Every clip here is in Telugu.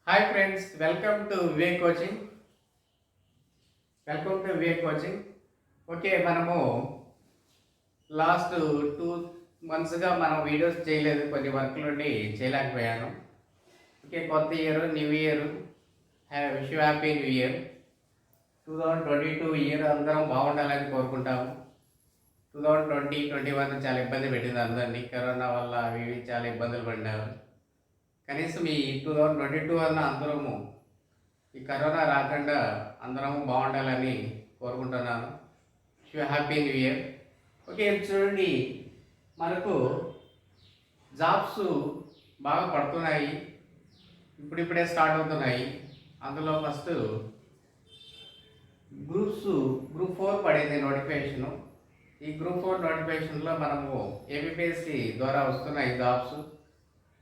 Hi friends, welcome to Vivek coaching. Okay, మనము లాస్ట్ 2 మంత్స్గా మనం వీడియోస్ చేయలేదు, కొన్ని వర్క్ నుండి చేయలేకపోయాను. ఓకే, కొత్త year, new year, wish you happy new year. 2022 year అందరం బాగుండాలని కోరుకుంటాము. 2021 చాలా ఇబ్బంది పెట్టింది అందరినీ, కరోనా వల్ల అవి ఇవి చాలా ఇబ్బందులు పడినారు. కనీసం ఈ 2022 అన్న అందరము ఈ కరోనా రాకుండా అందరము బాగుండాలని కోరుకుంటున్నాను. Happy new year. ఓకే, చూడండి, మనకు జాబ్స్ బాగా పడుతున్నాయి, ఇప్పుడిప్పుడే స్టార్ట్ అవుతున్నాయి. అందులో ఫస్ట్ గ్రూప్ 4 పడింది నోటిఫికేషను. ఈ గ్రూప్ 4 నోటిఫికేషన్లో మనము ఏపీఎస్సి ద్వారా వస్తున్నాయి జాబ్స్.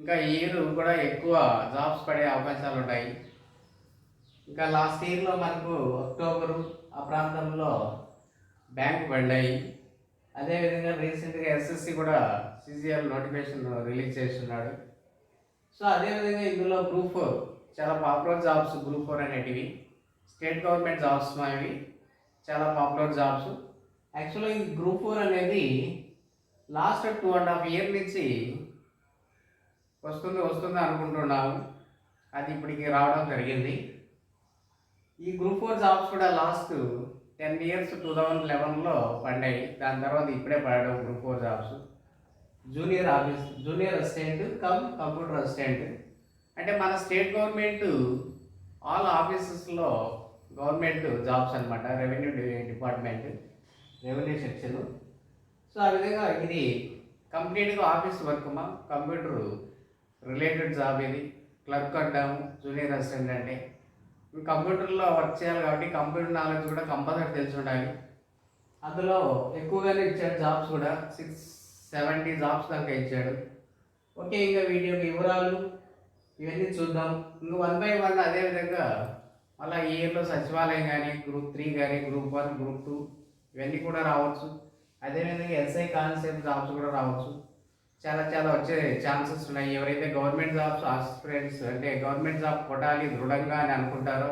ఇంకా ఈ ఇయర్ కూడా ఎక్కువ జాబ్స్ పడే అవకాశాలు ఉన్నాయి. ఇంకా లాస్ట్ ఇయర్లో మనకు అక్టోబరు ఆ ప్రాంతంలో బ్యాంక్ పడ్డాయి. అదేవిధంగా రీసెంట్గా ఎస్ఎస్సి కూడా సిజిఎల్ నోటిఫికేషన్ రిలీజ్ చేస్తున్నాడు. సో అదేవిధంగా ఇందులో గ్రూప్ 4 చాలా పాపులర్ జాబ్స్. గ్రూప్ 4 అనేటివి స్టేట్ గవర్నమెంట్ జాబ్స్, ఇవి చాలా పాపులర్ జాబ్స్. యాక్చువల్గా ఈ గ్రూప్ 4 అనేది లాస్ట్ 2.5 ఇయర్ నుంచి వస్తుంది అనుకుంటున్నాము. అది ఇప్పటికి రావడం జరిగింది. ఈ గ్రూప్ 4 జాబ్స్ కూడా లాస్ట్ 10 ఇయర్స్ 2011లో పడ్డాయి. దాని తర్వాత ఇప్పుడే పడడం group 4 jobs. Junior assistant computer assistant అంటే మన స్టేట్ గవర్నమెంట్ ఆల్ ఆఫీసెస్లో గవర్నమెంట్ జాబ్స్ అనమాట. Revenue department, revenue section. So ఆ విధంగా ఇది కంప్లీట్గా office work, computer related job. ఇది క్లర్క్ అంటాము, జూనియర్ అసిస్టెంట్ అంటే. కంప్యూటర్లో వర్క్ చేయాలి కాబట్టి కంప్యూటర్ నాలెడ్జ్ కూడా కంపల్సరీ తెలిసి ఉండాలి. అందులో ఎక్కువగానే ఇచ్చాడు జాబ్స్ కూడా, 670 జాబ్స్ దాకా ఇచ్చాడు. ఓకే, ఇంకా వీడియో వివరాలు ఇవన్నీ చూద్దాం. ఇంకా 1 by 1 అదేవిధంగా మళ్ళీ ఈ ఇయర్లో సచివాలయం కానీ, గ్రూప్ 3 కానీ, గ్రూప్ 1, గ్రూప్ 2 ఇవన్నీ కూడా రావచ్చు. అదేవిధంగా ఎస్ఐ కానిస్టేబుల్ జాబ్స్ కూడా రావచ్చు. చాలా వచ్చే ఛాన్సెస్ ఉన్నాయి. ఎవరైతే గవర్నమెంట్ జాబ్స్ ఆస్పిరెంట్స్ అంటే గవర్నమెంట్ జాబ్ కొట్టాలి దృఢంగా అని అనుకుంటారో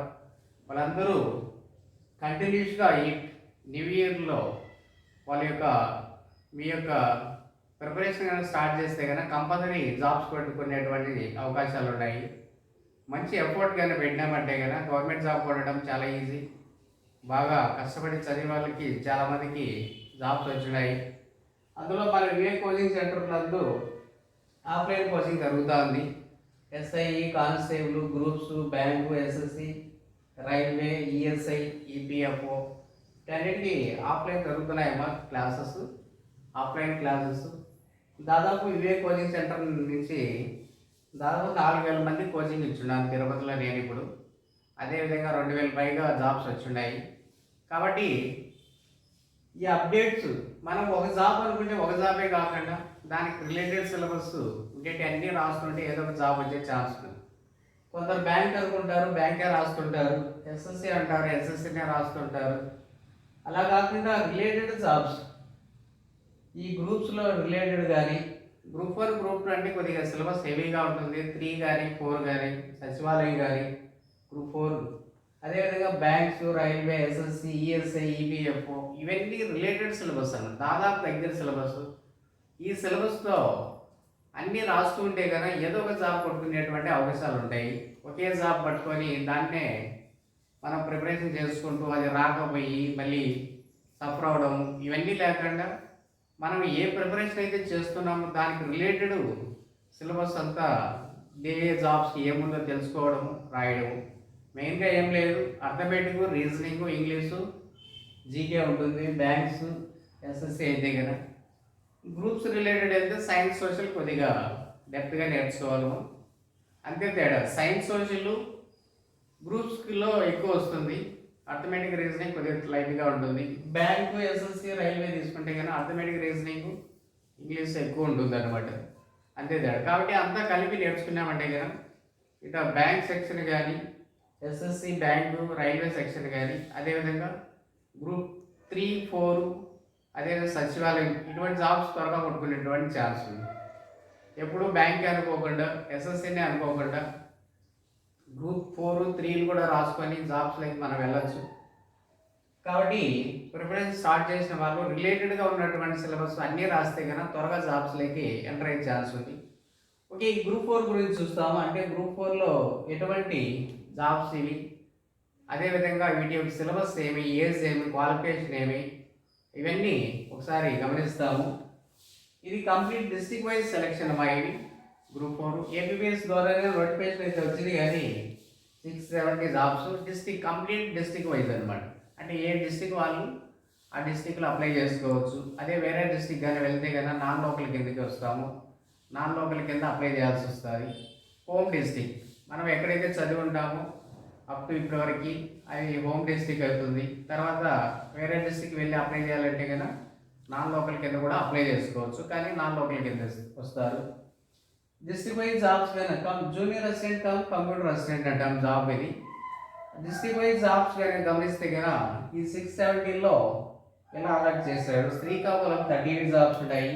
వాళ్ళందరూ కంటిన్యూస్గా ఈ న్యూ ఇయర్లో మీ యొక్క ప్రిపరేషన్ కనుక స్టార్ట్ చేస్తే కనుక కంపల్సరీ జాబ్స్ కొట్టుకునేటువంటి అవకాశాలు ఉన్నాయి. మంచి ఎఫర్ట్ కనుక పెట్టినామంటే కనుక గవర్నమెంట్ జాబ్ కొట్టడం చాలా ఈజీ. బాగా కష్టపడి చదివే వాళ్ళకి చాలామందికి జాబ్స్ వచ్చినాయి. అందులో మన వివేక్ కోచింగ్ సెంటర్ నందు ఆఫ్లైన్ కోచింగ్ జరుగుతూ ఉంది. SI, constable, groups, bank, SSC, railway, ESI, EPFO వీటన్నిటికీ ఆఫ్లైన్ జరుగుతున్నాయమ్మా ఆఫ్లైన్ క్లాసెస్. దాదాపు వివేక్ కోచింగ్ సెంటర్ నుంచి దాదాపు 4000 మంది కోచింగ్ ఇచ్చున్నాను తిరుపతిలో నేను ఇప్పుడు. అదేవిధంగా 2000 పైగా జాబ్స్ వచ్చున్నాయి. కాబట్టి ఈ అప్డేట్స్ మనం ఒక జాబ్ అనుకుంటే ఒక జాబే కాకుండా దానికి రిలేటెడ్ సిలబస్ ఉండేటి అన్నీ రాస్తుంటే ఏదో ఒక జాబ్ వచ్చే ఛాన్స్ ఉంది. కొందరు బ్యాంక్ అనుకుంటారు, బ్యాంకే రాస్తుంటారు. ఎస్ఎస్సి అంటారు, ఎస్ఎస్సినే రాస్తుంటారు. అలా కాకుండా రిలేటెడ్ జాబ్స్ ఈ గ్రూప్స్లో రిలేటెడ్ కానీ, గ్రూప్ 1, గ్రూప్ 2 అంటే కొద్దిగా సిలబస్ హెవీగా ఉంటుంది. 3 కానీ 4 కానీ, సచివాలయం కానీ, గ్రూప్ 4, అదేవిధంగా banks, railway, SSC, ESI, EPFO ఇవన్నీ రిలేటెడ్ సిలబస్ అన్నమాట. దాదాపు దగ్గర సిలబస్. ఈ సిలబస్తో అన్నీ రాస్తూ ఉంటే కనుక ఏదో ఒక జాబ్ కొట్టుకునేటువంటి అవకాశాలు ఉంటాయి. ఒకే జాబ్ పట్టుకొని దాన్నే మనం ప్రిపరేషన్ చేసుకుంటూ అది రాకపోయి మళ్ళీ సఫర్ అవడం ఇవన్నీ లేకుండా మనం ఏ ప్రిపరేషన్ అయితే చేస్తున్నామో దానికి రిలేటెడ్ సిలబస్ అంతా ఏ జాబ్స్కి ఏముందో తెలుసుకోవడము, రాయడము. మెయిన్గా ఏం లేదు, అర్థమెటిక్, రీజనింగ్, ఇంగ్లీషు, జీకే ఉంటుంది. బ్యాంక్స్, ఎస్ఎస్సి అయితే కదా. గ్రూప్స్ రిలేటెడ్ అయితే సైన్స్, సోషల్ కొద్దిగా డెప్త్గా నేర్చుకోవాలము. అంతే తేడా. సైన్స్, సోషల్ గ్రూప్స్లో ఎక్కువ వస్తుంది. అర్థమెటిక్, రీజనింగ్ కొద్దిగా లైట్గా ఉంటుంది. బ్యాంకు, ఎస్ఎస్సి, రైల్వే తీసుకుంటే కానీ అర్థమెటిక్, రీజనింగ్, ఇంగ్లీష్ ఎక్కువ ఉంటుంది అనమాట. అంతే తేడా. కాబట్టి అంతా కలిపి నేర్చుకున్నామంటే కదా ఇట్లా బ్యాంక్ సెక్షన్ కానీ, ఎస్ఎస్సి, బ్యాంకు, రైల్వే సెక్షన్ కానీ, అదేవిధంగా గ్రూప్ 3, 4, అదేవిధంగా సచివాలయం ఇటువంటి జాబ్స్ త్వరగా కొట్టుకునేటువంటి ఛాన్స్ ఉంది. ఎప్పుడు బ్యాంక్ అనుకోకుండా, ఎస్ఎస్సిని అనుకోకుండా గ్రూప్ 4, 3లు కూడా రాసుకొని జాబ్స్లోకి మనం వెళ్ళొచ్చు. కాబట్టి ప్రిపరేషన్ స్టార్ట్ చేసిన వాళ్ళు రిలేటెడ్గా ఉన్నటువంటి సిలబస్ అన్నీ రాస్తే కనుక త్వరగా జాబ్స్లోకి ఎంటర్ అయ్యే ఛాన్స్ ఉంది. ఓకే, ఈ గ్రూప్ 4 గురించి చూస్తాము. అంటే గ్రూప్ 4లో ఎటువంటి జాబ్స్ ఇవి, అదేవిధంగా వీటి యొక్క సిలబస్ ఏమి, ఏజ్ ఏమి, క్వాలిఫికేషన్ ఏమి, ఇవన్నీ ఒకసారి గమనిస్తాము. ఇది కంప్లీట్ డిస్ట్రిక్ట్ వైజ్ సెలెక్షన్ అమ్మా. ఇది గ్రూప్ 4 ఏపీపీఎస్ ద్వారానే నోటిఫికేషన్ అయితే వచ్చింది, కానీ 670 జాబ్స్ కంప్లీట్ డిస్ట్రిక్ట్ వైజ్ అనమాట. అంటే ఏ డిస్ట్రిక్ట్ వాళ్ళు ఆ డిస్ట్రిక్ట్లో అప్లై చేసుకోవచ్చు. అదే వేరే డిస్ట్రిక్ట్ కానీ వెళ్తే కన్నా నాన్ లోకల్ కిందకి వస్తాము. నాన్ లోకల్ కింద అప్లై చేయాల్సి వస్తుంది. హోమ్ డిస్ట్రిక్ట్ మనం ఎక్కడైతే చదివి ఉంటామో అప్ టు ఇప్పటివరకు అది హోమ్ డిస్ట్రిక్ట్ అవుతుంది. తర్వాత వేరే డిస్ట్రిక్ట్ వెళ్ళి అప్లై చేయాలంటే కన్నా నాన్ లోకల్ కింద కూడా అప్లై చేసుకోవచ్చు, కానీ నాన్ లోకల్ కింద వస్తారు. డిస్ట్రిక్ట్ వైజ్ జాబ్స్ కనుక జూనియర్ అసిస్టెంట్ కంప్యూటర్ అసిస్టెంట్ అంటాం జాబ్ ఇది. డిస్ట్రిక్ట్ వైజ్ జాబ్స్ కనుక గమనిస్తే కనుక ఈ 670లో ఎలా అలాట్ చేశారు. శ్రీకాకుళం 38 జాబ్స్ ఉంటాయి,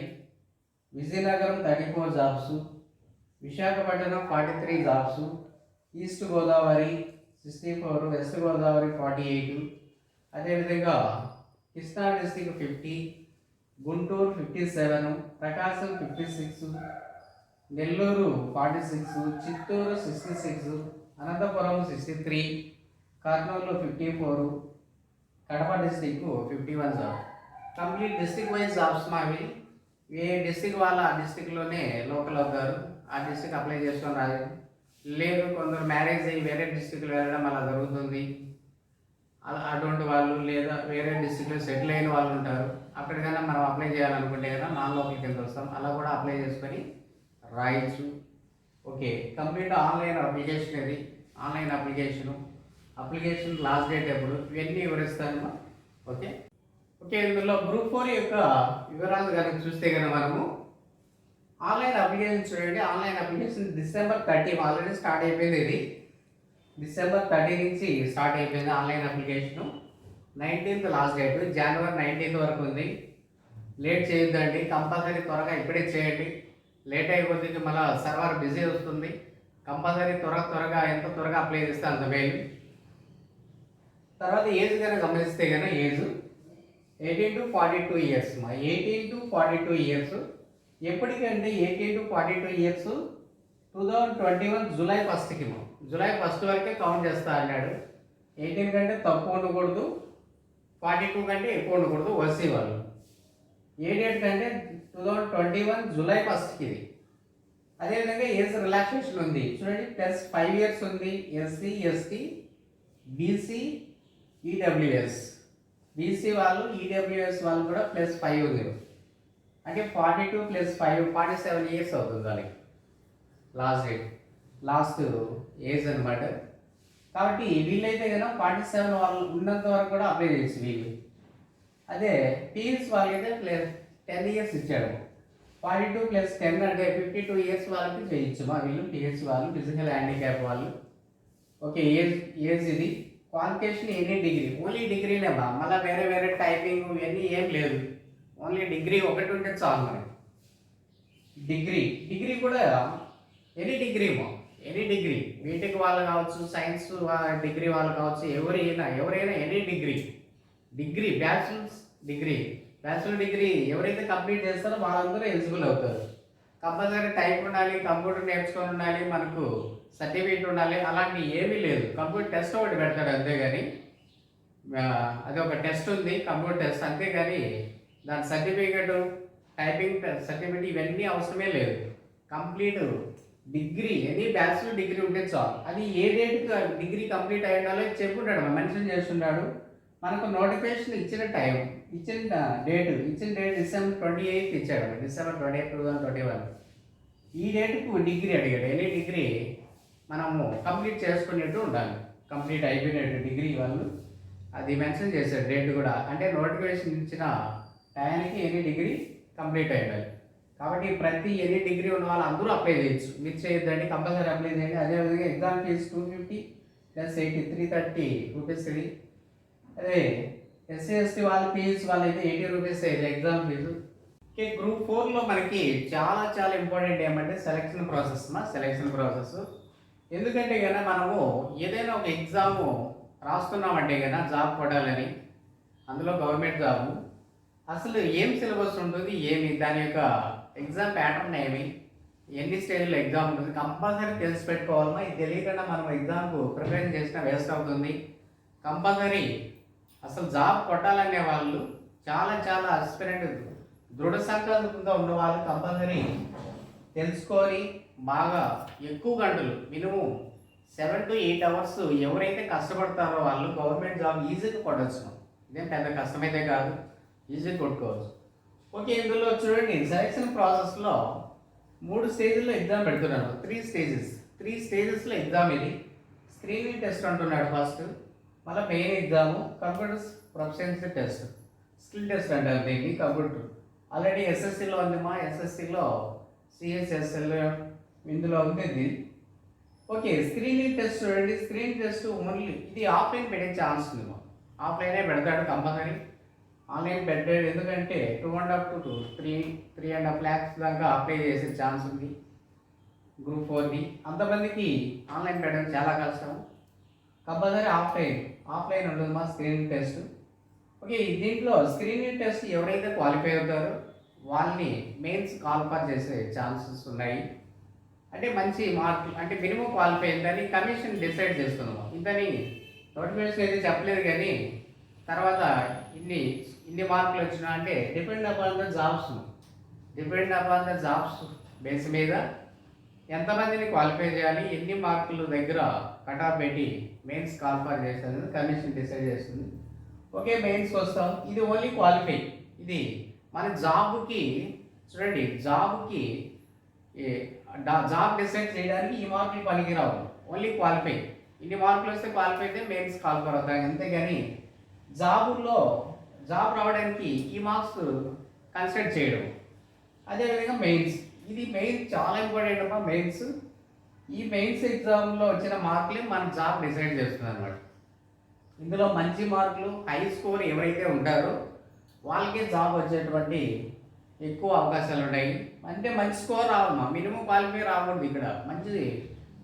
Vizianagaram 34 jobs, Visakhapatnam 43 jobs, east Godavari 64, west Godavari 48, అదేవిధంగా Krishna district 50, Guntur 57, Prakasam 56, Nellore 46, Chittoor 66, Anantapur 63, Kurnool 54, Kadapa district 51 job. Complete district wise jobs మావి. ఏ డిస్ట్రిక్ట్ వాళ్ళ ఆ డిస్ట్రిక్ట్లోనే లోకల్ అవుతారు, ఆ డిస్ట్రిక్ట్ అప్లై చేసుకొని రాలేదు. లేదు కొందరు మ్యారేజ్ అయ్యి వేరే డిస్ట్రిక్ట్లో వెళ్ళడం అలా జరుగుతుంది, అలా అటువంటి వాళ్ళు లేదా వేరే డిస్ట్రిక్ట్లో సెటిల్ అయిన వాళ్ళు ఉంటారు. అక్కడికైనా మనం అప్లై చేయాలనుకుంటే కదా నాన్ లోకల్ కింద వస్తాం, అలా కూడా అప్లై చేసుకొని రాయొచ్చు. Okay, complete online application. ఇది ఆన్లైన్ అప్లికేషన్ లాస్ట్ డేట్ ఎప్పుడు, ఇవన్నీ వివరిస్తాను. ఓకే ఓకే ఇందులో గ్రూప్ 4 యొక్క వివరాలు కనుక చూస్తే కనుక మనము ఆన్లైన్ అప్లికేషన్ చూడండి. Online application December 30 already start అయిపోయింది. ఇది December 30 నుంచి స్టార్ట్ అయిపోయింది online application. 19th last date, January 19th వరకు ఉంది. లేట్ చేయొద్దండి, కంపల్సరీ త్వరగా ఇప్పుడే చేయండి. లేట్ అయిపోతుంది మళ్ళీ సర్వర్ బిజీ వస్తుంది. కంపల్సరీ త్వరగా ఎంత త్వరగా అప్లై చేస్తే అంత మేలు. తర్వాత ఏజ్ కనుక గమనిస్తే కనుక age 18 to 42 years. 18 to 42 years. ఎప్పటికంటే 18 to 42 ఇయర్స్ 2021 July 1కి July 1 వరకే కౌంట్ చేస్తా అన్నాడు. 18 కంటే తక్కువ ఉండకూడదు, 42 కంటే ఎక్కువ ఉండకూడదు ఓసీ వాళ్ళు. ఏ డేట్ కంటే 2021 July 1కి ఇది. అదేవిధంగా ఏజ్ రిలాక్సేషన్ ఉంది చూడండి, +5 ఇయర్స్ ఉంది SC, ST, BC, EWS. BC వాళ్ళు ఈడబ్ల్యూఎస్ వాళ్ళు కూడా +5 ఉంది. అంటే 42 + 5 47 ఇయర్స్ అవుతుంది దానికి లాస్ట్ ఏజ్ అనమాట. కాబట్టి వీళ్ళైతే కనుక 47 వాళ్ళు ఉన్నంత వరకు కూడా అప్లై చేయొచ్చు వీళ్ళు. అదే పీఎస్ వాళ్ళైతే 10 ఇయర్స్ ఇచ్చాడు. 42 + 10 అంటే 52 ఇయర్స్ వాళ్ళకి చేయొచ్చు వీళ్ళు పిహెచ్ వాళ్ళు, ఫిజికల్ హ్యాండిక్యాప్ వాళ్ళు. ఓకే, ఏజ్ ఇది. క్వాలిఫికేషన్ ఎనీ డిగ్రీ, ఓన్లీ డిగ్రీనే మళ్ళీ వేరే టైపింగ్ ఇవన్నీ ఏం లేదు. ఓన్లీ డిగ్రీ ఒకటి ఉంటే చాలు మనకి. డిగ్రీ కూడా ఎనీ డిగ్రీ బీటెక్ వాళ్ళు కావచ్చు, సైన్స్ డిగ్రీ వాళ్ళు కావచ్చు, ఎవరైనా ఎనీ డిగ్రీ బ్యాచులర్ డిగ్రీ ఎవరైతే కంప్లీట్ చేస్తారో వాళ్ళందరూ ఎలిజిబుల్ అవుతారు. కంపల్సరీ టైప్ ఉండాలి, కంప్యూటర్ నేర్చుకొని ఉండాలి, మనకు సర్టిఫికేట్ ఉండాలి, అలాంటి ఏమీ లేదు. కంప్యూటర్ టెస్ట్ ఒకటి పెడతాడు అంతేగాని, అది ఒక టెస్ట్ ఉంది కంప్యూటర్ టెస్ట్, అంతేగాని దాని సర్టిఫికేట్, టైపింగ్ సర్టిఫికేట్ ఇవన్నీ అవసరమే లేదు. Complete degree any bachelor degree ఉంటే చాలు. అది ఏ డేట్కి డిగ్రీ కంప్లీట్ అయి ఉండాలో చెప్పుకుంటాడు, మెన్షన్ చేస్తున్నాడు. మనకు నోటిఫికేషన్ ఇచ్చిన డేట్ December 28 ఇచ్చాడు, December 28, 2021. ఈ డేట్కు డిగ్రీ అడిగాడు. ఎనీ డిగ్రీ మనము కంప్లీట్ చేసుకునేట్టు ఉండాలి, కంప్లీట్ అయిపోయినట్టు డిగ్రీ వాళ్ళు. అది మెన్షన్ చేశాడు డేట్ కూడా. అంటే నోటిఫికేషన్ ఇచ్చిన టైంకి ఎనీ డిగ్రీ కంప్లీట్ అయి ఉండాలి. కాబట్టి ప్రతి ఎనీ డిగ్రీ ఉన్న వాళ్ళు అందరూ అప్లై చేయొచ్చు, మిస్ చేయొద్దండి, కంపల్సరీ అప్లై చేయండి. అదేవిధంగా ఎగ్జామ్ ఫీజు 250 + 80 330 రూపీస్ ఇది. అదే ఎస్సీ ఎస్టీ వాళ్ళ ఫీజు వాళ్ళైతే 80 రూపీస్ ఇది ఎగ్జామ్ ఫీజు. ఓకే, గ్రూప్ 4లో మనకి చాలా ఇంపార్టెంట్ ఏమంటే సెలక్షన్ ప్రాసెస్. ఎందుకంటే కనుక మనము ఏదైనా ఒక ఎగ్జాము రాస్తున్నామంటే కనుక జాబ్ కొట్టాలని, అందులో గవర్నమెంట్ జాబు, అసలు ఏం సిలబస్ ఉంటుంది, ఏమి దాని యొక్క ఎగ్జామ్ ప్యాటర్న్ ఏమి, ఎన్ని స్టేజ్లో ఎగ్జామ్ ఉంటుంది కంపల్సరీ తెలిసి పెట్టుకోవాలమ్మా. ఇది తెలియకుండా మనం ఎగ్జామ్కు ప్రిపరేషన్ చేసినా వేస్ట్ అవుతుంది. కంపల్సరీ అసలు జాబ్ కొట్టాలనే వాళ్ళు చాలా చాలా అస్పిరెంట్ దృఢ సంకల్పంతో ఉన్న వాళ్ళు కంపల్సరీ తెలుసుకొని బాగా ఎక్కువ గంటలు మినిమం 7 to 8 అవర్స్ ఎవరైతే కష్టపడతారో వాళ్ళు గవర్నమెంట్ జాబ్ ఈజీగా కొట్టచ్చు. ఇదేం పెద్ద కష్టమైతే కాదు, ఈజీగా కొట్టుకోవచ్చు. ఓకే, ఇందులో చూడండి సెలక్షన్ ప్రాసెస్లో 3 స్టేజ్లో ఎగ్జామ్ పెడుతున్నాను. 3 స్టేజెస్లో ఎగ్జామ్ ఇది. స్క్రీనింగ్ టెస్ట్ అంటున్నాడు ఫస్ట్, మళ్ళీ main exam, computer proficiency test, skill test అంటారు దీన్ని. కంప్యూటర్ ఆల్రెడీ ఎస్ఎస్సిలో ఉందమ్మా, ఎస్ఎస్సిలో సిఎస్ఎస్ఎల్ ఇందులో ఉంది ఇది. ఓకే, స్క్రీనింగ్ టెస్ట్ చూడండి. స్క్రీన్ టెస్ట్ ఓన్లీ ఇది ఆఫ్లైన్ పెట్టే ఛాన్స్ ఉందమ్మా. ఆఫ్లైనే పెడతాడు కంపల్సరీ, ఆన్లైన్ పెట్టాడు. ఎందుకంటే 2.5 to 3.5 lakhs దాకా అప్లై చేసే ఛాన్స్ ఉంది గ్రూప్ 4ని. అంతమందికి ఆన్లైన్ పెట్టడం చాలా కష్టం. కంపల్సరీ ఆఫ్లైన్ ఉంటుంది మా స్క్రీనింగ్ టెస్ట్. ఓకే, దీంట్లో స్క్రీనింగ్ టెస్ట్ ఎవరైతే క్వాలిఫై అవుతారో వాళ్ళని మెయిన్స్ క్వాలిఫై చేసే ఛాన్సెస్ ఉన్నాయి. అంటే మంచి మార్కులు, అంటే మినిమం క్వాలిఫై అయిందని కమిషన్ డిసైడ్ చేస్తున్నాము. ఇంతని నోటిఫికేషన్ అయితే చెప్పలేదు, కానీ తర్వాత ఇన్ని మార్కులు వచ్చినా అంటే depend upon the jobs base మీద ఎంతమందిని క్వాలిఫై చేయాలి, ఎన్ని మార్కులు దగ్గర కట్ ఆఫ్ పెట్టి మెయిన్స్ క్వాలిఫై చేస్తుంది కమిషన్ డిసైడ్ చేస్తుంది. ఓకే, మెయిన్స్కి వస్తాం. ఇది ఓన్లీ క్వాలిఫై. ఇది మన జాబ్కి చూడండి, జాబ్కి జాబ్ డిసైడ్ చేయడానికి ఈ మార్కులు పనికిరావు, ఓన్లీ క్వాలిఫై. ఇన్ని మార్కులు వస్తే క్వాలిఫై అయితే మెయిన్స్ క్వాలిఫై అవుతాయి. అంతేగాని జాబ్ రావడానికి ఈ మార్క్స్ కన్సిడర్ చేయడం. అదేవిధంగా మెయిన్స్, ఇది మెయిన్స్ చాలా ఇంపార్టెంట్ అమ్మా. ఈ మెయిన్స్ ఎగ్జామ్లో వచ్చిన మార్కులే మన జాబ్ డిసైడ్ చేస్తుంది అనమాట. ఇందులో మంచి మార్కులు, హై స్కోర్ ఎవరైతే ఉంటారో వాళ్ళకే జాబ్ వచ్చేటువంటి ఎక్కువ అవకాశాలు ఉన్నాయి. అంటే మంచి స్కోర్ రావమ్మా, మినిమం క్వాలిఫై రాకూడదు. ఇక్కడ మంచి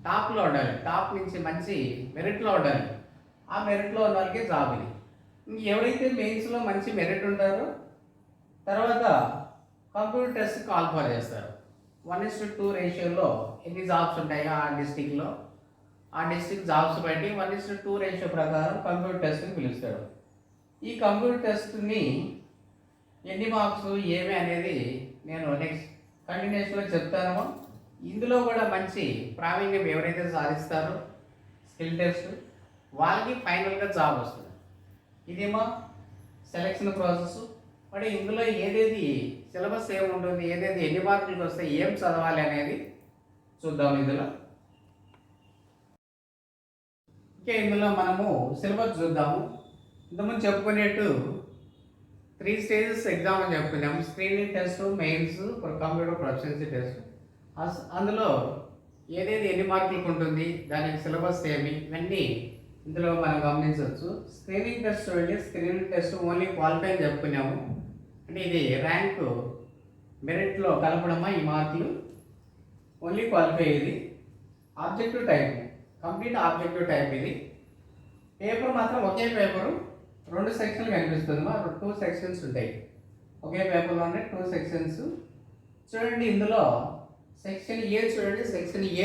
టాప్లో ఉండాలి, టాప్ నుంచి మంచి మెరిట్లో ఉండాలి. ఆ మెరిట్లో ఉన్న వాళ్ళకే జాబ్ ఇది. ఎవరైతే మెయిన్స్లో మంచి మెరిట్ ఉంటారో తర్వాత కంప్యూటర్ టెస్ట్ క్వాలిఫై చేస్తారు. 1:2 రేషియోలో ఎన్ని జాబ్స్ ఉంటాయో ఆ డిస్ట్రిక్ట్ జాబ్స్ బట్టి 1:2 రేషియో ప్రకారం కంప్యూటర్ టెస్ట్ని పిలుస్తాడు. ఈ కంప్యూటర్ టెస్ట్ని ఎన్ని మార్క్స్ ఏమి అనేది నేను నెక్స్ట్ కంటిన్యూస్లో చెప్తాను. ఇందులో కూడా మంచి ప్రావీణ్యం ఎవరైతే సాధిస్తారో స్కిల్ టెస్ట్ వాళ్ళకి ఫైనల్గా జాబ్ వస్తుంది. ఇదేమో సెలక్షన్ ప్రాసెస్. మరి ఇందులో ఏదేది సిలబస్ ఏముంటుంది, ఏదేది ఎన్ని మార్కులకు వస్తే ఏం చదవాలి అనేది చూద్దాం ఇందులో. ఓకే, ఇందులో మనము సిలబస్ చూద్దాము. ఇంతకుముందు చెప్పుకునేట్టు 3 స్టేజెస్ ఎగ్జామ్ అని చెప్పుకున్నాము. Screening test, mains, computer proficiency test. అందులో ఏదేది ఎన్ని మార్కులకు ఉంటుంది, దానికి సిలబస్ ఏమి, ఇవన్నీ ఇందులో మనం గమనించవచ్చు. స్క్రీనింగ్ టెస్ట్ చూడండి. స్క్రీనింగ్ టెస్ట్ ఓన్లీ క్వాలిఫై అని చెప్పుకున్నాము. అంటే ఇది ర్యాంకు మెరిట్లో కలపడమా ఈ మార్కులు, ఓన్లీ క్వాలిఫై. ఇది objective type, complete objective type. ఇది పేపర్ మాత్రం ఒకే పేపరు 2 సెక్షన్లు కనిపిస్తుంది. 2 సెక్షన్స్ ఉంటాయి ఒకే పేపర్లోనే, 2 సెక్షన్స్. చూడండి ఇందులో సెక్షన్ ఏ చూడండి. సెక్షన్ ఏ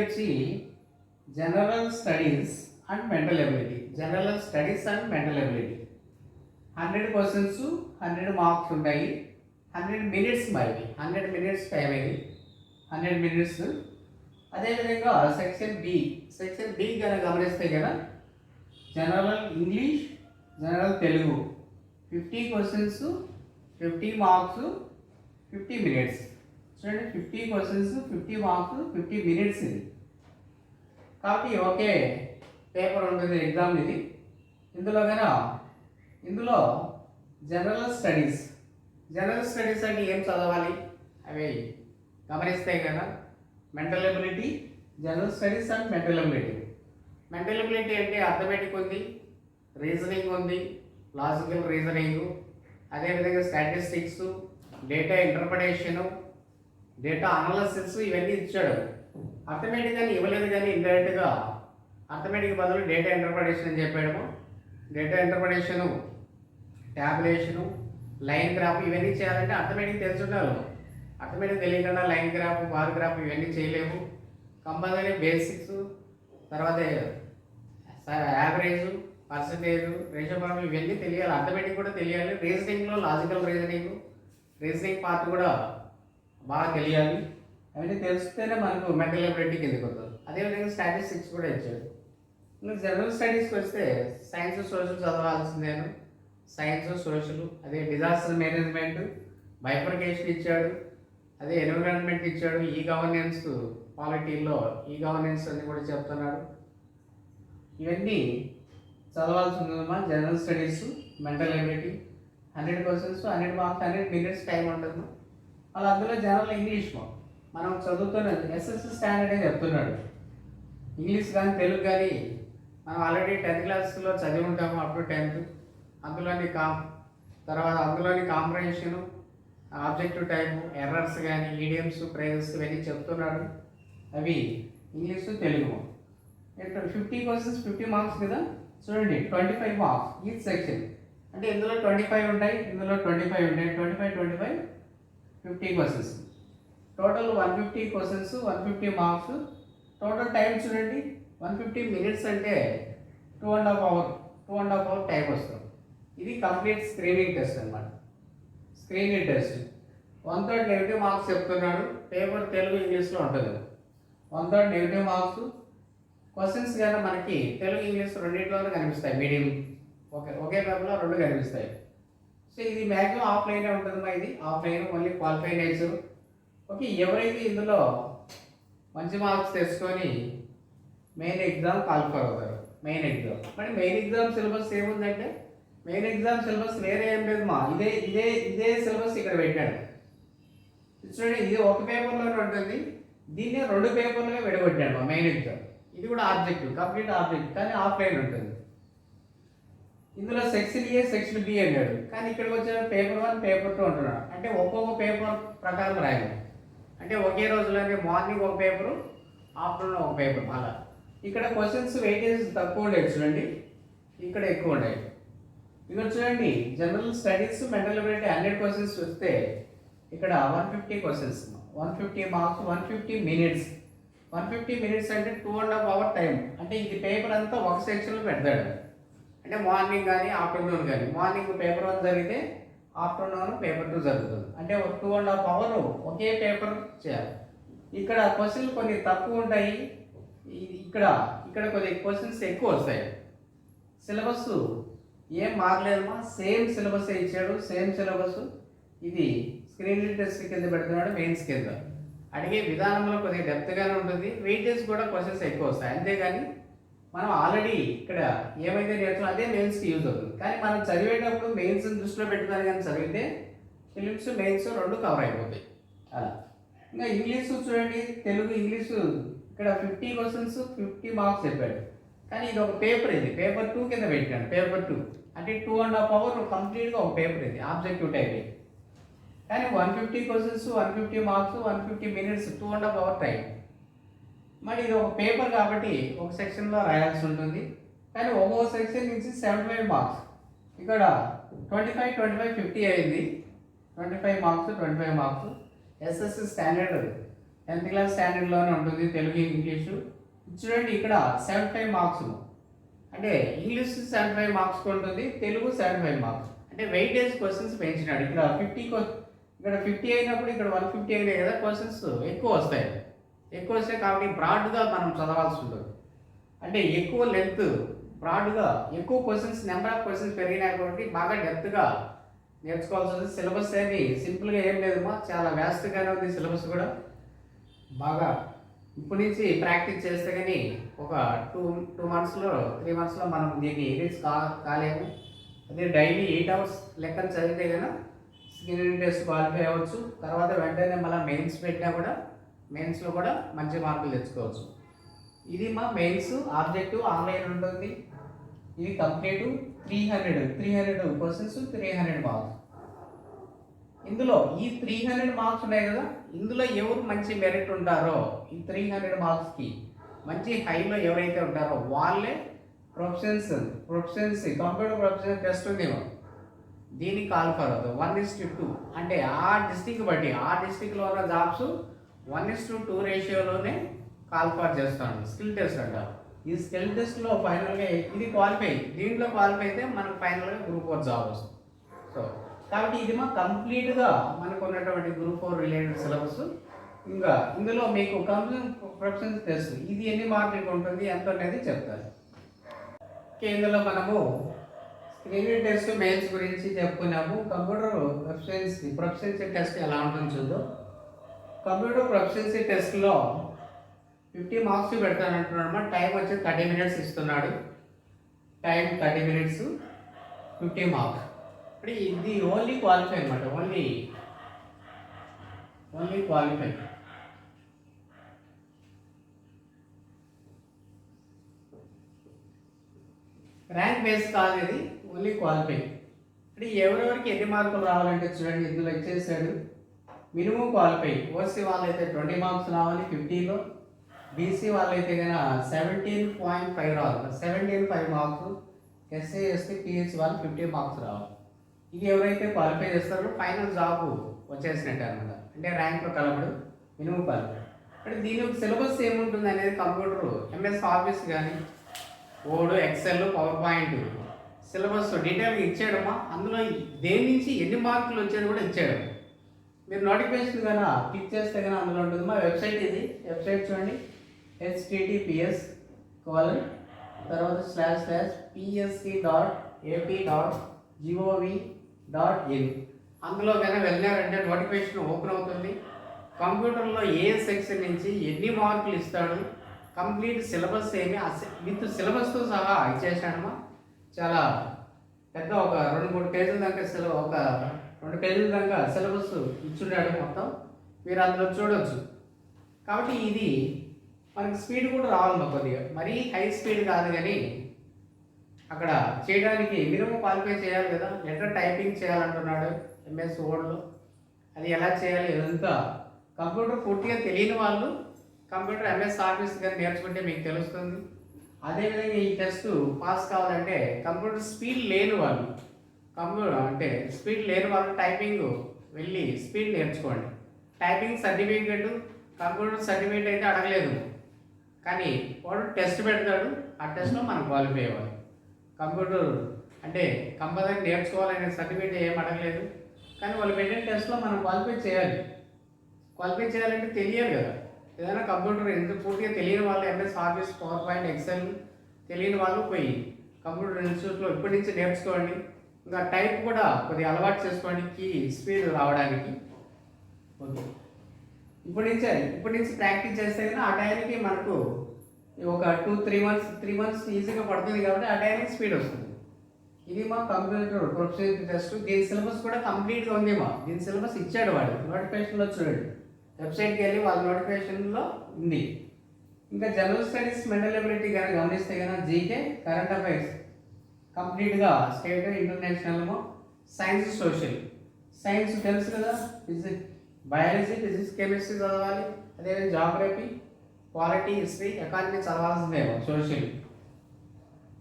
వచ్చి general studies and mental ability. 100 questions, 100 marks ఉంటాయి. 100 మినిట్స్ మరి 100 మినిట్స్ టైం ఇది, 100 మినిట్స్. అదేవిధంగా సెక్షన్ బి కనుక గమనిస్తే కదా, general English, general Telugu, 50 questions, 50 marks, 50 minutes. చూడండి 50 క్వశ్చన్స్, 50 మార్క్స్, 50 మినిట్స్ ఇది. కాబట్టి ఒకే పేపర్ ఉంటుంది ఎగ్జామ్ ఇది. ఇందులో జనరల్ స్టడీస్ అంటే ఏం చదవాలి అవి గమనిస్తే కదా, mental ability, general studies and mental ability. Mental ability అంటే అర్థమెటిక్ ఉంది, రీజనింగ్ ఉంది, లాజికల్ రీజనింగ్, అదేవిధంగా statistics, data interpretation, data analysis, ఇవన్నీ ఇచ్చాడు. అర్థమెటిక్ అని ఇవ్వలేదు కానీ ఇండైరెక్ట్గా అర్థమెటిక్ బదులు డేటా ఇంటర్ప్రిటేషన్ అని చెప్పాడు. డేటా ఇంటర్ప్రిటేషను, ట్యాబులేషను, లైన్ గ్రాఫ్ ఇవన్నీ చేయాలంటే అర్థమెటిక్ తెలిసి ఉండాలి. అర్థమెటిక్ తెలియకుండా లైన్ గ్రాఫ్, బార్ గ్రాఫ్ ఇవన్నీ చేయలేము. కంపల్సరీ బేసిక్స్, తర్వాత యావరేజ్, పర్సంటేజ్, రేషియో ఫార్మ్ ఇవన్నీ తెలియాలి. అర్థమెటిక్ కూడా తెలియాలి. రీజనింగ్లో లాజికల్ రీజనింగ్ పార్ట్ కూడా బాగా తెలియాలి. అవన్నీ తెలిస్తేనే మనకు మెంటల్ ఎబిలిటీ కిందకి వస్తుంది. అదేవిధంగా స్టాటిస్టిక్స్ కూడా ఇచ్చాడు. ఇంకా జనరల్ స్టడీస్కి వస్తే సైన్స్, సోషల్ చదవాల్సిందేను. సైన్స్, సోషల్, అదే డిజాస్టర్ మేనేజ్మెంట్, బైఫర్కేషన్ ఇచ్చాడు, అదే ఎన్విరాన్మెంట్ ఇచ్చాడు, ఈ గవర్నెన్స్, పాలిటీలో ఈ గవర్నెన్స్ అని కూడా చెప్తున్నాడు. ఇవన్నీ చదవాల్సి ఉందమ్మా. General studies, mental ability 100 questions, 100 marks, 100 minutes time ఉంటుంది. అలా అందులో జనరల్ ఇంగ్లీష్ మనం చదువుతున్నది ఎస్ఎస్సి స్టాండర్డ్ అని చెప్తున్నాడు. ఇంగ్లీష్ కానీ తెలుగు కానీ మనం ఆల్రెడీ 10th క్లాస్లో చదివి ఉంటాము, అప్ టు 10th. అందులోని కాంప్రహెన్షను, ఆబ్జెక్టివ్ టైపు, ఎర్రర్స్ కానీ, ఈడియమ్స్, ప్రైజెస్ ఇవన్నీ చెప్తున్నాడు. అవి ఇంగ్లీషు, తెలుగు. 50 క్వశ్చన్స్, 50 మార్క్స్ కదా. చూడండి, 25 మార్క్స్ ఈచ్ సెక్షన్. అంటే ఇందులో 25 ఉంటాయి, ఇందులో 25 ఉంటాయి. 25 50 questions. Total 150 questions, 150 marks. Total time చూడండి, 150 మినిట్స్ అంటే 2.5 అవర్ టైం వస్తుంది. ఇది కంప్లీట్ స్క్రీనింగ్ టెస్ట్ అనమాట. స్క్రీనింగ్ టెస్ట్ 1/3 నెగిటివ్ మార్క్స్ చెప్తున్నాడు. పేపర్ తెలుగు, ఇంగ్లీష్లో ఉంటుంది. 1/3 నెగిటివ్ మార్క్స్. క్వశ్చన్స్ కానీ మనకి తెలుగు, ఇంగ్లీష్ రెండింటిలోనే కనిపిస్తాయి. మీడియం ఒకే పేపర్లో 2 కనిపిస్తాయి. సో ఇది మ్యాక్సిమం ఆఫ్లైనే ఉంటుందమ్మా. ఇది offline, only qualify nature. Okay, ఎవరైతే ఇందులో మంచి మార్క్స్ తెచ్చుకొని మెయిన్ ఎగ్జామ్ క్వాలిఫై అవుతారు. మెయిన్ ఎగ్జామ్ మరి మెయిన్ ఎగ్జామ్ సిలబస్ ఏముందంటే, మెయిన్ ఎగ్జామ్ సిలబస్ వేరే ఏం లేదు మా. ఇదే సిలబస్ ఇక్కడ పెట్టాడు. చూడండి, ఇది ఒక పేపర్లోనే ఉంటుంది. దీన్ని 2 పేపర్లుగా విడగొట్టాడు మా మెయిన్ ఎగ్జామ్. ఇది కూడా ఆబ్జెక్టివ్, కంప్లీట్ ఆబ్జెక్టివ్, కానీ ఆఫ్లైన్ ఉంటుంది. ఇందులో సెక్షన్ ఏ, సెక్షన్ బి అన్నాడు, కానీ ఇక్కడికి వచ్చే పేపర్ 1, పేపర్ 2 అంటున్నాడు. అంటే ఒక్కొక్క పేపర్ ప్రకారం రాయాలి. అంటే ఒకే రోజులోనే మార్నింగ్ ఒక పేపరు, ఆఫ్టర్నూన్ ఒక పేపర్. అలా ఇక్కడ క్వశ్చన్స్ వెయిటేజ్ తక్కువ ఉండేది చూడండి, ఇక్కడ ఎక్కువ ఉండేవి. ఇక్కడ చూడండి, general studies, mental ability 100 questions వస్తే ఇక్కడ 150 క్వశ్చన్స్, 150 మార్క్స్, 150 మినిట్స్. 150 మినిట్స్ అంటే 2.5 అవర్ టైం. అంటే ఇది పేపర్ అంతా ఒక సెక్షన్లో పెడతాడు. అంటే మార్నింగ్ కానీ, ఆఫ్టర్నూన్ కానీ. మార్నింగ్ పేపర్ 1 జరిగితే ఆఫ్టర్నూన్ పేపర్ 2 జరుగుతుంది. అంటే 2.5 అవర్ ఒకే పేపర్ చేయాలి. ఇక్కడ క్వశ్చన్లు కొన్ని తక్కువ ఉంటాయి, ఇక్కడ కొన్ని క్వశ్చన్స్ ఎక్కువ వస్తాయి. సిలబస్ ఏం మారలేదమ్మా, సేమ్ సిలబస్ ఇచ్చాడు, సేమ్ సిలబస్. ఇది స్క్రీన్ టెస్ట్ కింద పెడుతున్నాడు, మెయిన్స్ కింద. అడిగే విధానంలో కొద్దిగా డెప్త్గానే ఉంటుంది, వెయిటేజ్ కూడా క్వశ్చన్స్ ఎక్కువ వస్తాయి. అంతేగాని మనం ఆల్రెడీ ఇక్కడ ఏమైతే నేర్చుకున్నా అదే మెయిన్స్కి యూజ్ అవుతుంది. కానీ మనం చదివేటప్పుడు మెయిన్స్ దృష్టిలో పెట్టుకొని కానీ చదివితే ఫిలిమ్స్, మెయిన్స్ 2 కవర్ అయిపోతాయి. అలా ఇంకా ఇంగ్లీష్ చూడండి, తెలుగు, ఇంగ్లీషు ఇక్కడ 50 క్వశ్చన్స్, 50 మార్క్స్ చెప్పాడు. కానీ ఇది ఒక పేపర్, ఇది పేపర్ 2 కింద పెట్టాడు. పేపర్ 2 అంటే 2.5 అవర్ కంప్లీట్గా ఒక పేపర్. ఇది ఆబ్జెక్టివ్ టైప్. కానీ 150 questions, 150 marks, 150 minutes, 2.5 hour time. మరి ఇది ఒక పేపర్ కాబట్టి ఒక సెక్షన్లో రాయాల్సి ఉంటుంది. కానీ ఒక్కో సెక్షన్ నుంచి 75 మార్క్స్. ఇక్కడ 25, 50 అయింది. 25 marks, 25 marks. SSC standard 10th class స్టాండర్డ్లోనే ఉంటుంది తెలుగు, ఇంగ్లీషు. చూడండి, ఇక్కడ 75 మార్క్స్. అంటే ఇంగ్లీష్ 75 మార్క్స్ ఉంటుంది, తెలుగు 75 మార్క్స్. అంటే వెయిటేజ్ క్వశ్చన్స్ పెంచినాడు. ఇక్కడ 50 అయినప్పుడు ఇక్కడ 150 అయినాయి కదా, క్వశ్చన్స్ ఎక్కువ వస్తాయి. ఎక్కువ వస్తాయి కాబట్టి బ్రాడ్గా మనం చదవాల్సి ఉంటుంది. అంటే ఎక్కువ లెంత్, బ్రాడ్గా ఎక్కువ క్వశ్చన్స్, నెంబర్ ఆఫ్ క్వశ్చన్స్ పెరిగినాయి కాబట్టి బాగా డెప్త్గా నేర్చుకోవాల్సి ఉంటుంది. సిలబస్ ఏమి సింపుల్గా ఏం లేదమ్మా, చాలా వ్యాస్ట్గానే ఉంది సిలబస్ కూడా. బాగా ఇప్పటి నుంచి ప్రాక్టీస్ చేస్తే కానీ ఒక 2 మంత్స్లో 3 మంత్స్లో మనం దీన్ని రీచ్ కాలేము. అదే డైలీ 8 అవర్స్ లెక్కన చదివితే కనుక స్క్రీనింగ్ టెస్ట్ క్వాలిఫై అవ్వచ్చు. తర్వాత వెంటనే మళ్ళీ మెయిన్స్ పెట్టినా కూడా మెయిన్స్లో కూడా మంచి మార్కులు తెచ్చుకోవచ్చు. ఇది మా మెయిన్స్ ఆబ్జెక్టివ్ ఆన్లైన్ ఉంటుంది. ఇది కంప్లీట్ 300 క్వశ్చన్స్, 300 మార్క్స్. ఇందులో ఈ 300 మార్క్స్ ఉన్నాయి కదా, ఇందులో ఎవరు మంచి మెరిట్ ఉంటారో ఈ 300 మార్క్స్కి మంచి హైలో ఎవరైతే ఉంటారో వాళ్ళే ప్రొఫెషన్సీ కంప్యూటర్ ప్రొఫెషనల్ టెస్ట్ ఉందేమో దీనికి కాల్ఫర్ అవుతుంది 1:2. అంటే ఆ డిస్టిక్ బట్టి ఆ డిస్టిక్లో ఉన్న జాబ్స్ 1:2 రేషియోలోనే కాల్ఫర్ చేస్తాను. స్కిల్ టెస్ట్ అంటారు. ఈ స్కిల్ టెస్ట్లో ఫైనల్గా ఇది క్వాలిఫై, దీంట్లో క్వాలిఫై అయితే మనకు ఫైనల్గా గ్రూప్ 4 జాబ్ వస్తుంది. సో కాబట్టి ఇది మా కంప్లీట్గా మనకు ఉన్నటువంటి గ్రూప్ 4 రిలేటెడ్ సిలబస్. ఇంకా ఇందులో మీకు కంప్యూటర్ ప్రొఫెషనల్ టెస్ట్ ఇది ఎన్ని మార్కులకు ఉంటుంది ఎంత అనేది చెప్తారు. ఇందులో మనము స్క్రీనింగ్ టెస్ట్ మెయిన్స్ గురించి చెప్పుకున్నాము. కంప్యూటర్ ప్రొఫెషన్సీ టెస్ట్ ఎలా ఉంటుంది చూద్దాం. కంప్యూటర్ ప్రొఫెషన్సీ టెస్ట్లో 50 మార్క్స్ పెడతానంటున్నాడు. టైం వచ్చి 30 మినిట్స్ ఇస్తున్నాడు. Time 30 minutes, 50 marks. ఇప్పుడు ఇది ఓన్లీ క్వాలిఫై అనమాట. Only qualify. ర్యాంక్ బేస్ కాదు ఇది, ఓన్లీ క్వాలిఫై. ఇప్పుడు ఎవరెవరికి ఎన్ని మార్కులు రావాలంటే చూడండి, ఇందులో ఇచ్చేసాడు. మినిమం క్వాలిఫై ఓసీ వాళ్ళైతే 20 మార్క్స్ రావాలి 50లో, బీసీ వాళ్ళైతే కనుక 17.5 రావాలి, 17.5 మార్క్స్. ఎస్సీ ఎస్టీ పిహెచ్ వాళ్ళు 50 మార్క్స్ రావాలి. ఇది ఎవరైతే క్వాలిఫై చేస్తారో ఫైనల్ జాబ్ వచ్చేసినట్టు అనమాట. అంటే ర్యాంక్లో కలపడు, మినిమం క్వాలిఫై. అంటే దీని సిలబస్ ఏముంటుంది అనేది కంప్యూటర్ ఎంఎస్ ఆఫీస్ కానీ word, excel, power point syllabus డీటెయిల్గా ఇచ్చాడమ్మా. అందులో దేని నుంచి ఎన్ని మార్కులు వచ్చాయో కూడా ఇచ్చాడు. మీరు నోటిఫికేషన్ కన్నా క్లిక్ చేస్తే కానీ అందులో ఉంటుంది. మా వెబ్సైట్ ఇది. వెబ్సైట్ చూడండి, https://psc.ap.gov.in. అందులో కనుక వెళ్ళారంటే నోటిఫికేషన్ ఓపెన్ అవుతుంది. కంప్యూటర్లో ఏ సెక్షన్ నుంచి ఎన్ని మార్కులు ఇస్తాడు, కంప్లీట్ సిలబస్ ఏమి విత్ సిలబస్తో సహా ఇచ్చేసాడమ్మా. చాలా పెద్ద ఒక 2-3 పేజీల దాకా ఒక 2 పేజీల దాకా సిలబస్ ఇచ్చున్నాడు మొత్తం. మీరు అందులో చూడవచ్చు. కాబట్టి ఇది మనకి స్పీడ్ కూడా రావాలి కొద్దిగా, మరీ హై స్పీడ్ కాదు కానీ అక్కడ చేయడానికి మినిమం క్వాలిఫై చేయాలి కదా. లెటర్ టైపింగ్ చేయాలంటున్నాడు ఎంఎస్ వర్డ్లో. అది ఎలా చేయాలి ఇదంతా కంప్యూటర్ పూర్తిగా తెలియని వాళ్ళు కంప్యూటర్ ఎంఎస్ ఆఫీస్ కానీ నేర్చుకుంటే మీకు తెలుస్తుంది. అదేవిధంగా ఈ టెస్ట్ పాస్ కావాలంటే కంప్యూటర్ స్పీడ్ లేని వాళ్ళు టైపింగ్ వెళ్ళి స్పీడ్ నేర్చుకోండి. టైపింగ్ సర్టిఫికేట్, కంప్యూటర్ సర్టిఫికేట్ అయితే అడగలేదు, కానీ వాడు టెస్ట్ పెడతాడు. ఆ టెస్ట్లో మనం క్వాలిఫై అవ్వాలి. కంప్యూటర్ అంటే కంపల్సరీ నేర్చుకోవాలనే సర్టిఫికేట్ ఏం అడగలేదు, కానీ వాళ్ళు పెట్టిన టెస్ట్లో మనం క్వాలిఫై చేయాలి. క్వాలిఫై చేయాలంటే తెలియాలి కదా. ఏదైనా కంప్యూటర్ ఎందుకు పూర్తిగా తెలియని వాళ్ళు MS office, power point, excel తెలియని వాళ్ళు పోయి కంప్యూటర్ ఇన్స్టిట్యూట్లో ఇప్పటి నుంచి నేర్చుకోండి. ఇంకా టైప్ కూడా కొద్దిగా అలవాటు చేసుకోండి కీ స్పీడ్ రావడానికి. ఓకే, ఇప్పటి నుంచి ప్రాక్టీస్ చేస్తే కానీ ఆ టైంకి మనకు ఒక 2-3 మంత్స్ ఈజీగా పడుతుంది కాబట్టి ఆ టైంకి స్పీడ్ వస్తుంది. ఇది మా కంప్యూటర్ ప్రొఫెషనల్ టెస్ట్. దీని సిలబస్ కూడా కంప్లీట్గా ఉందేమో. దీని సిలబస్ ఇచ్చాడు వాడు నోటిఫికేషన్లో. చూడండి, వెబ్సైట్కి వెళ్ళి వాళ్ళ నోటిఫికేషన్లో ఉంది. ఇంకా జనరల్ స్టడీస్, మెంటల్ ఎబిలిటీ కానీ గమనిస్తే కనుక జీకే, కరెంట్ అఫైర్స్ కంప్లీట్గా state, international. Science, social science తెలుసు కదా, బయాలజీ, ఫిజిక్స్, కెమిస్ట్రీ చదవాలి. అదేవిధంగా జాగ్రఫీ, పాలిటీ, హిస్టరీ, ఎకానమీ చదవాల్సిందేమో. సోషల్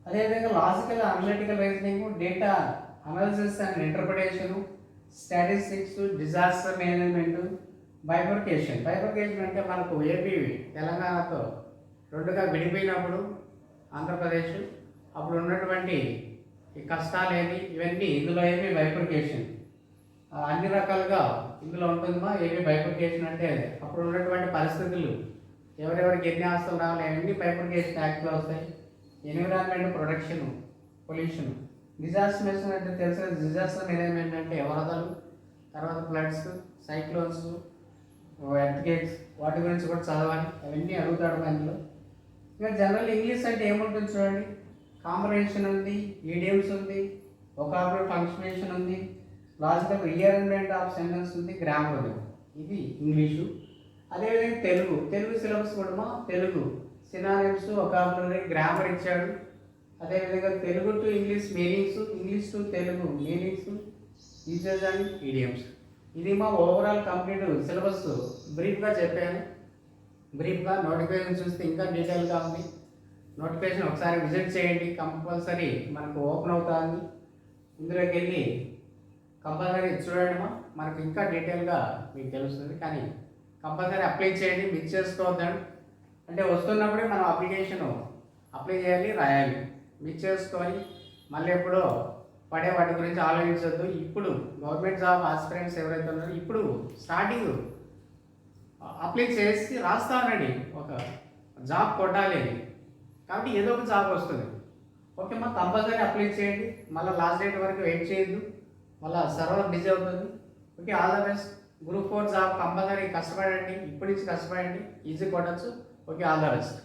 అదేవిధంగా logical, analytical reasoning, data analysis and interpretation, statistics, disaster management, bifurcation అంటే మనకు ఏపీ తెలంగాణతో రెండుగా విడిపోయినప్పుడు ఆంధ్రప్రదేశ్ అప్పుడు ఉన్నటువంటి ఈ కష్టాలు ఏమి ఇవన్నీ ఇందులో ఏమి బైఫర్కేషన్ అన్ని రకాలుగా ఇందులో ఉంటుందా. ఏమి బైఫర్కేషన్ అంటే అప్పుడు ఉన్నటువంటి పరిస్థితులు, ఎవరెవరికి ఎన్ని ఆస్తులు రావాలి అవన్నీ బైఫర్కేషన్ యాక్ట్లో వస్తాయి. Environment protection, pollution, disaster management అంటే తెలిసిన డిజాస్టర్ మేనేజ్మెంట్ అంటే వరదలు, తర్వాత ఫ్లడ్స్, సైక్లోన్స్, ఎర్త్క్వేక్స్ వాటి గురించి కూడా చదవాలి. అవన్నీ అడుగుతాడు అందులో. ఇంకా జనరల్ ఇంగ్లీష్ అంటే ఏముంటుంది చూడండి, కాంప్రహెన్షన్ ఉంది, ఈడియమ్స్ ఉంది, వొకాబులరీ ఫంక్షనేషన్ ఉంది, లాజికల్ రీఅరేంజ్మెంట్ ఆఫ్ సెంటెన్స్ ఉంది, గ్రామర్ ఉంది. ఇది ఇంగ్లీషు. అదేవిధంగా తెలుగు సిలబస్ కూడా తెలుగు సినానిమ్స్, వొకాబులరీ, గ్రామర్ ఇచ్చాడు. అదేవిధంగా Telugu to English meanings, English to Telugu meanings, uses and idioms. ఇది మా ఓవరాల్ కంప్లీట్ సిలబస్ బ్రీఫ్గా చెప్పాను. బ్రీఫ్గా నోటిఫికేషన్ చూస్తే ఇంకా డీటెయిల్గా ఉంది. నోటిఫికేషన్ ఒకసారి విజిట్ చేయండి, కంపల్సరీ మనకు ఓపెన్ అవుతుంది. ఇందులోకి వెళ్ళి కంపల్సరీ చూడండి, మనకు ఇంకా డీటెయిల్గా మీకు తెలుస్తుంది. కానీ కంపల్సరీ అప్లై చేయండి, మిస్ చేసుకోవద్దండి. అంటే వస్తున్నప్పుడే మనం అప్లికేషన్ అప్లై చేయాలి, రాయాలి. మిస్ చేసుకొని మళ్ళీ ఎప్పుడో పడే వాటి గురించి ఆలోచించొద్దు. ఇప్పుడు గవర్నమెంట్ జాబ్ ఆస్పిరెంట్స్ ఎవరైతే ఉన్నారో ఇప్పుడు స్టార్టింగ్ అప్లై చేసి రాస్తా ఉండండి. ఒక జాబ్ కొట్టాలి అని, కాబట్టి ఏదో ఒక జాబ్ వస్తుంది. ఓకే మా కంపల్సరీ అప్లై చేయండి. మళ్ళీ లాస్ట్ డేట్ వరకు వెయిట్ చేయొద్దు, మళ్ళీ సర్వర్ బిజీ అవుతుంది. Okay, all the best. Group 4 job compulsory కష్టపడండి, ఇప్పటి నుంచి కష్టపడండి, ఈజీ కొట్టచ్చు. Okay, all the best.